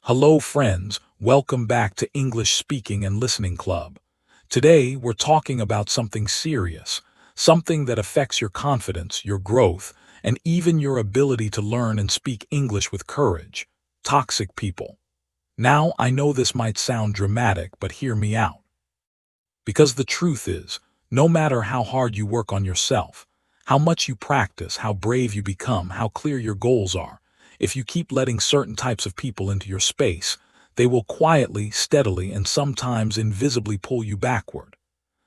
Hello friends, welcome back to English Speaking and Listening Club. Today we're talking about something serious, something that affects your confidence, your growth, and even your ability to learn and speak English with courage. Toxic people. Now I know this might sound dramatic, but hear me out. Because the truth is, no matter how hard you work on yourself, how much you practice, how brave you become, how clear your goals are, if you keep letting certain types of people into your space, they will quietly, steadily, and sometimes invisibly pull you backward.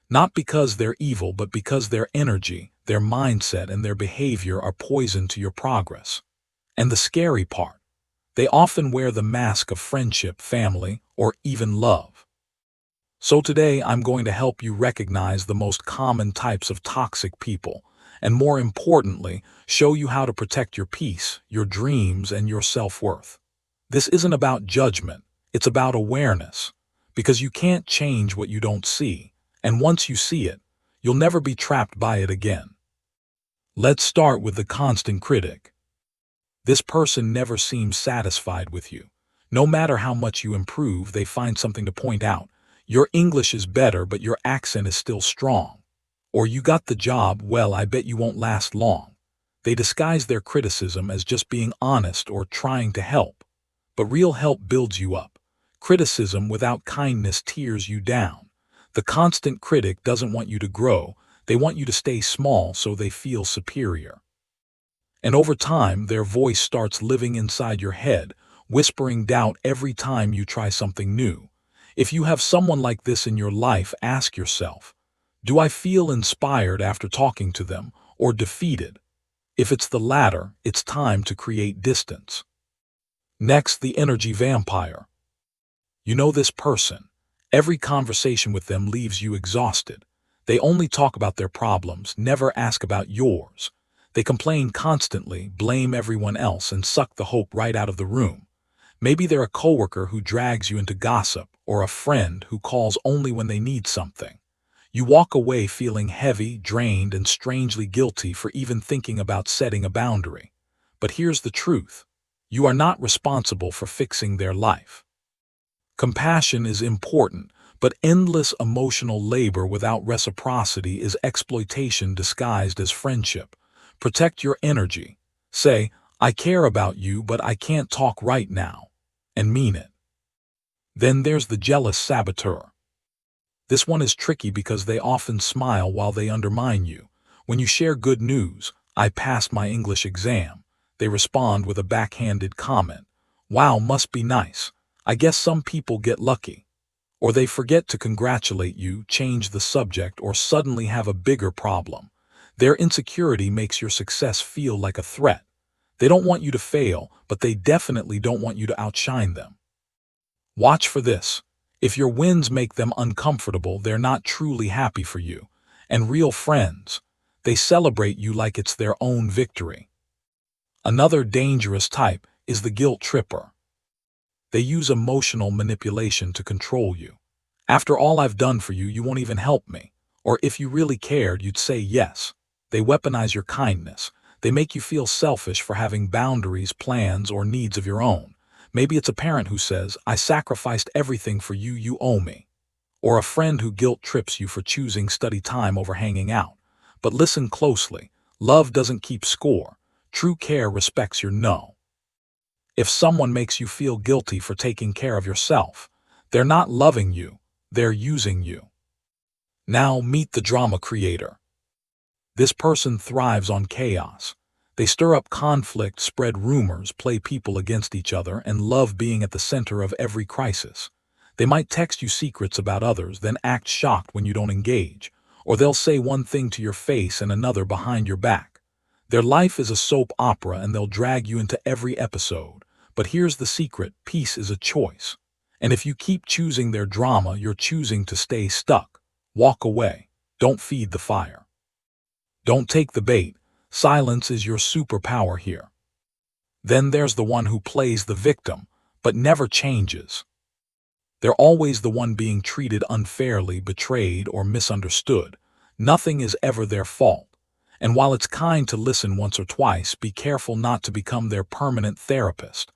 Not because they're evil, but because their energy, their mindset, and their behavior are poison to your progress. And the scary part, they often wear the mask of friendship, family, or even love. So today I'm going to help you recognize the most common types of toxic people, and more importantly, show you how to protect your peace, your dreams, and your self-worth. This isn't about judgment, it's about awareness, because you can't change what you don't see, and once you see it, you'll never be trapped by it again. Let's start with the constant critic. This person never seems satisfied with you. No matter how much you improve, they find something to point out. Your English is better, but your accent is still strong. Or you got the job, well, I bet you won't last long. They disguise their criticism as just being honest or trying to help. But real help builds you up. Criticism without kindness tears you down. The constant critic doesn't want you to grow. They want you to stay small so they feel superior. And over time, their voice starts living inside your head, whispering doubt every time you try something new. If you have someone like this in your life, ask yourself, do I feel inspired after talking to them, or defeated? If it's the latter, it's time to create distance. Next, the energy vampire. You know this person. Every conversation with them leaves you exhausted. They only talk about their problems, never ask about yours. They complain constantly, blame everyone else, and suck the hope right out of the room. Maybe they're a coworker who drags you into gossip, or a friend who calls only when they need something. You walk away feeling heavy, drained, and strangely guilty for even thinking about setting a boundary. But here's the truth. You are not responsible for fixing their life. Compassion is important, but endless emotional labor without reciprocity is exploitation disguised as friendship. Protect your energy. Say, I care about you, but I can't talk right now. And mean it. Then there's the jealous saboteur. This one is tricky because they often smile while they undermine you. When you share good news, I passed my English exam, they respond with a backhanded comment. Wow, must be nice. I guess some people get lucky. Or they forget to congratulate you, change the subject, or suddenly have a bigger problem. Their insecurity makes your success feel like a threat. They don't want you to fail, but they definitely don't want you to outshine them. Watch for this. If your wins make them uncomfortable, they're not truly happy for you. And real friends, they celebrate you like it's their own victory. Another dangerous type is the guilt tripper. They use emotional manipulation to control you. After all I've done for you, you won't even help me. Or if you really cared, you'd say yes. They weaponize your kindness. They make you feel selfish for having boundaries, plans, or needs of your own. Maybe it's a parent who says, I sacrificed everything for you, you owe me. Or a friend who guilt trips you for choosing study time over hanging out. But listen closely. Love doesn't keep score. True care respects your no. If someone makes you feel guilty for taking care of yourself, they're not loving you, they're using you. Now meet the drama creator. This person thrives on chaos. They stir up conflict, spread rumors, play people against each other, and love being at the center of every crisis. They might text you secrets about others, then act shocked when you don't engage. Or they'll say one thing to your face and another behind your back. Their life is a soap opera and they'll drag you into every episode. But here's the secret, peace is a choice. And if you keep choosing their drama, you're choosing to stay stuck. Walk away. Don't feed the fire. Don't take the bait. Silence is your superpower here. Then there's the one who plays the victim, but never changes. They're always the one being treated unfairly, betrayed, or misunderstood. Nothing is ever their fault. And while it's kind to listen once or twice, be careful not to become their permanent therapist.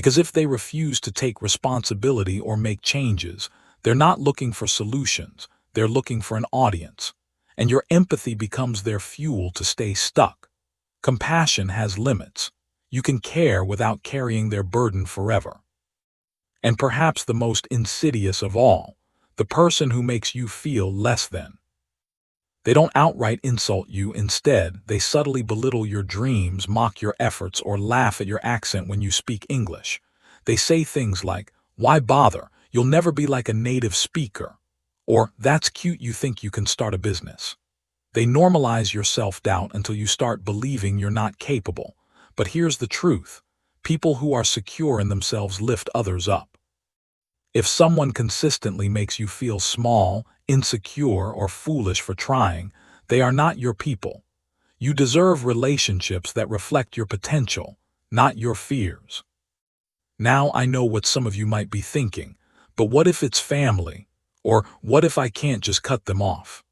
Because if they refuse to take responsibility or make changes, they're not looking for solutions, they're looking for an audience. And your empathy becomes their fuel to stay stuck. Compassion has limits. You can care without carrying their burden forever. And perhaps the most insidious of all, the person who makes you feel less than. They don't outright insult you. Instead, they subtly belittle your dreams, mock your efforts, or laugh at your accent when you speak English. They say things like, "Why bother? You'll never be like a native speaker." Or, "That's cute, you think you can start a business." They normalize your self-doubt until you start believing you're not capable. But here's the truth. People who are secure in themselves lift others up. If someone consistently makes you feel small, insecure, or foolish for trying, they are not your people. You deserve relationships that reflect your potential, not your fears. Now I know what some of you might be thinking, but what if it's family? Or what if I can't just cut them off?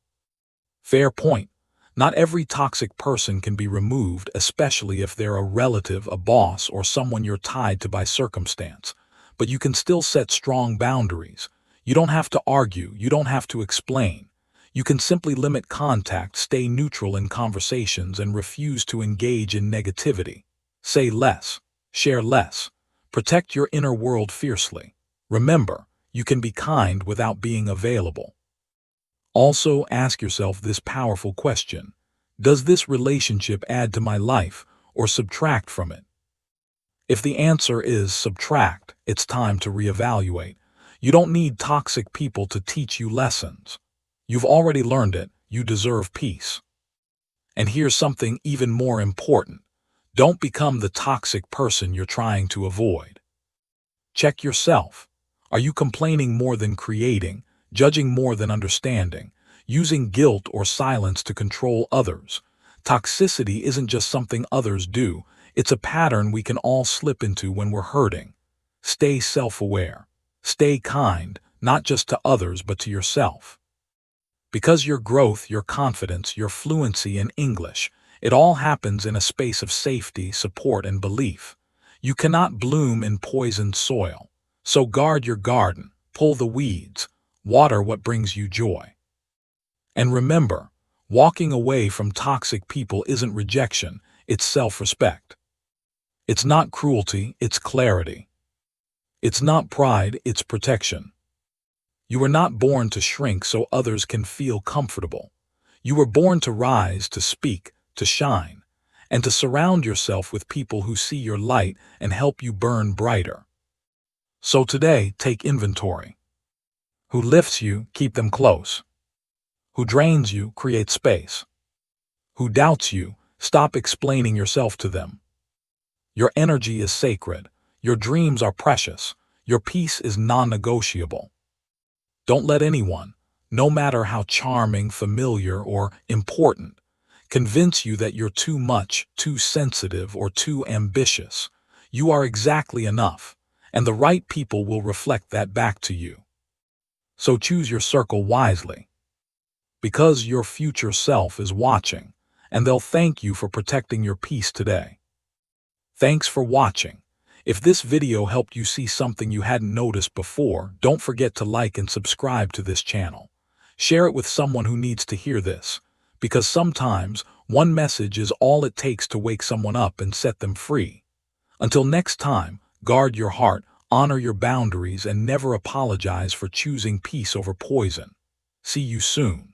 Fair point. Not every toxic person can be removed, especially if they're a relative, a boss, or someone you're tied to by circumstance. But you can still set strong boundaries. You don't have to argue, you don't have to explain. You can simply limit contact, stay neutral in conversations, and refuse to engage in negativity. Say less, share less, protect your inner world fiercely. Remember, you can be kind without being available. Also, ask yourself this powerful question. Does this relationship add to my life or subtract from it? If the answer is subtract, it's time to reevaluate. You don't need toxic people to teach you lessons. You've already learned it. You deserve peace. And here's something even more important. Don't become the toxic person you're trying to avoid. Check yourself. Are you complaining more than creating, judging more than understanding, using guilt or silence to control others? Toxicity isn't just something others do, it's a pattern we can all slip into when we're hurting. Stay self-aware. Stay kind, not just to others but to yourself. Because your growth, your confidence, your fluency in English, it all happens in a space of safety, support, and belief. You cannot bloom in poisoned soil. So guard your garden, pull the weeds, water what brings you joy. And remember, walking away from toxic people isn't rejection, it's self-respect. It's not cruelty, it's clarity. It's not pride, it's protection. You were not born to shrink so others can feel comfortable. You were born to rise, to speak, to shine, and to surround yourself with people who see your light and help you burn brighter. So today, take inventory. Who lifts you, keep them close. Who drains you, create space. Who doubts you, stop explaining yourself to them. Your energy is sacred. Your dreams are precious. Your peace is non-negotiable. Don't let anyone, no matter how charming, familiar, or important, convince you that you're too much, too sensitive, or too ambitious. You are exactly enough, and the right people will reflect that back to you. So choose your circle wisely, because your future self is watching, and they'll thank you for protecting your peace today. Thanks for watching. If this video helped you see something you hadn't noticed before, don't forget to like and subscribe to this channel. Share it with someone who needs to hear this, because sometimes one message is all it takes to wake someone up and set them free. Until next time, guard your heart, honor your boundaries, and never apologize for choosing peace over poison. See you soon.